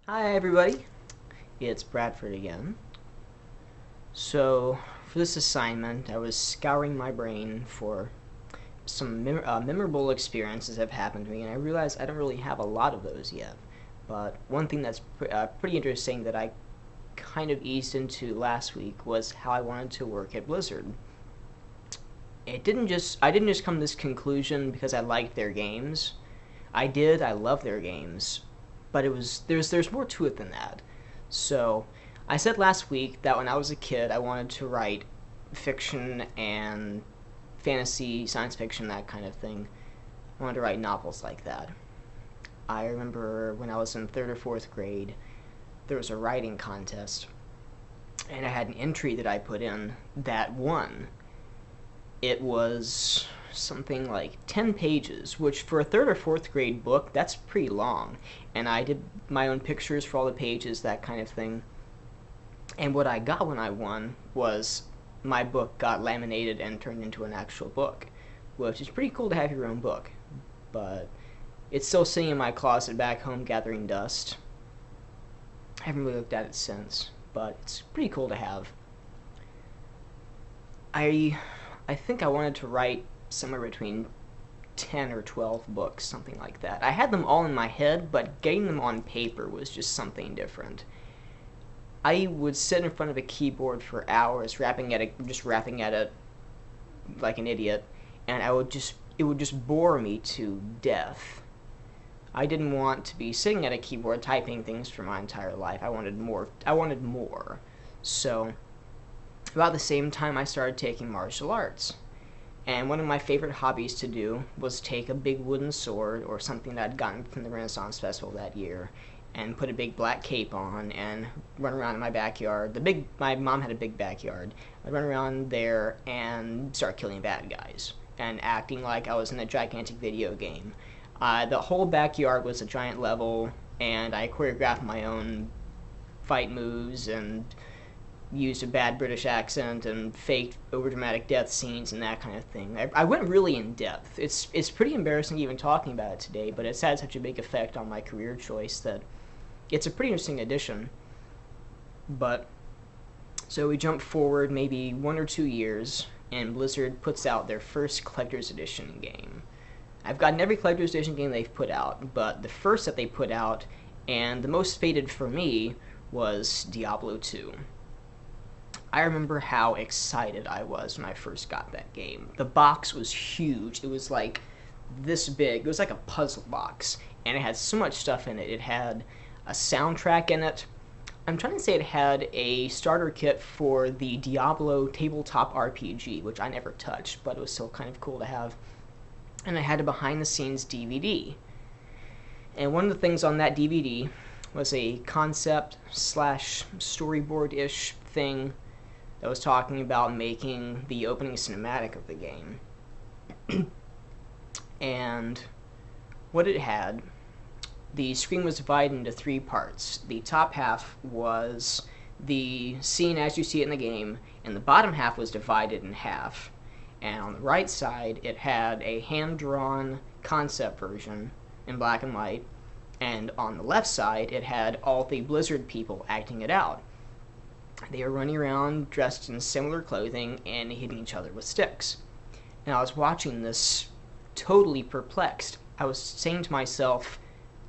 Hi everybody, it's Bradford again. So for this assignment I was scouring my brain for some memorable experiences that have happened to me, and I realized I don't really have a lot of those yet. But one thing that's pretty interesting that I kind of eased into last week was how I wanted to work at Blizzard. I didn't just come to this conclusion because I liked their games. I love their games, but there's more to it than that. So, I said last week that when I was a kid, I wanted to write fiction and fantasy, science fiction, that kind of thing. I wanted to write novels like that. I remember when I was in third or fourth grade, there was a writing contest, and I had an entry that I put in that won. It was something like 10 pages, which for a third or fourth grade book, that's pretty long. And I did my own pictures for all the pages, that kind of thing. And what I got when I won was my book got laminated and turned into an actual book, which is pretty cool to have your own book. But it's still sitting in my closet back home gathering dust. I haven't really looked at it since, but it's pretty cool to have. I I think I wanted to write somewhere between 10 or 12 books, something like that. I had them all in my head, but getting them on paper was just something different. I would sit in front of a keyboard for hours, just rapping at it like an idiot, and it would just bore me to death. I didn't want to be sitting at a keyboard typing things for my entire life. I wanted more. So, about the same time, I started taking martial arts. And one of my favorite hobbies to do was take a big wooden sword or something that I'd gotten from the Renaissance Festival that year and put a big black cape on and run around in my backyard. My mom had a big backyard. I'd run around there and start killing bad guys and acting like I was in a gigantic video game. The whole backyard was a giant level, and I choreographed my own fight moves and used a bad British accent and faked overdramatic death scenes and that kind of thing. I went really in depth. It's pretty embarrassing even talking about it today, but it's had such a big effect on my career choice that it's a pretty interesting addition. But so we jump forward maybe 1 or 2 years, and Blizzard puts out their first collector's edition game. I've gotten every collector's edition game they've put out, but the first that they put out, and the most fated for me, was Diablo 2. I remember how excited I was when I first got that game. The box was huge. It was like this big. It was like a puzzle box, and it had so much stuff in it. It had a soundtrack in it. I'm trying to say it had a starter kit for the Diablo tabletop RPG, which I never touched, but it was still kind of cool to have. And it had a behind-the-scenes DVD. And one of the things on that DVD was a concept slash storyboard-ish thing that was talking about making the opening cinematic of the game. And what it had, the screen was divided into 3 parts. The top half was the scene as you see it in the game, and the bottom half was divided in half. And on the right side, it had a hand-drawn concept version in black and white, and on the left side, it had all the Blizzard people acting it out. They were running around dressed in similar clothing and hitting each other with sticks. And I was watching this totally perplexed. I was saying to myself,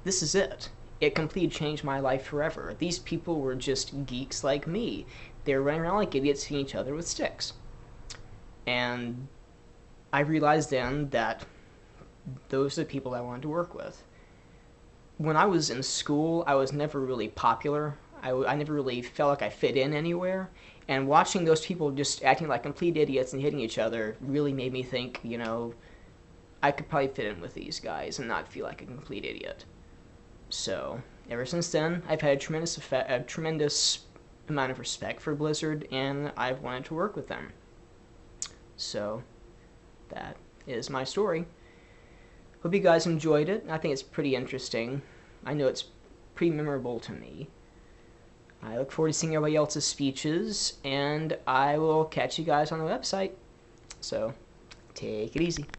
this is it. It completely changed my life forever. These people were just geeks like me. They were running around like idiots hitting each other with sticks. And I realized then that those are the people I wanted to work with. When I was in school, I was never really popular. I never really felt like I fit in anywhere, and watching those people just acting like complete idiots and hitting each other really made me think, I could probably fit in with these guys and not feel like a complete idiot. So, ever since then, I've had a tremendous amount of respect for Blizzard, and I've wanted to work with them. So, that is my story. Hope you guys enjoyed it. I think it's pretty interesting. I know it's pretty memorable to me. I look forward to seeing everybody else's speeches, and I will catch you guys on the website. So, take it easy.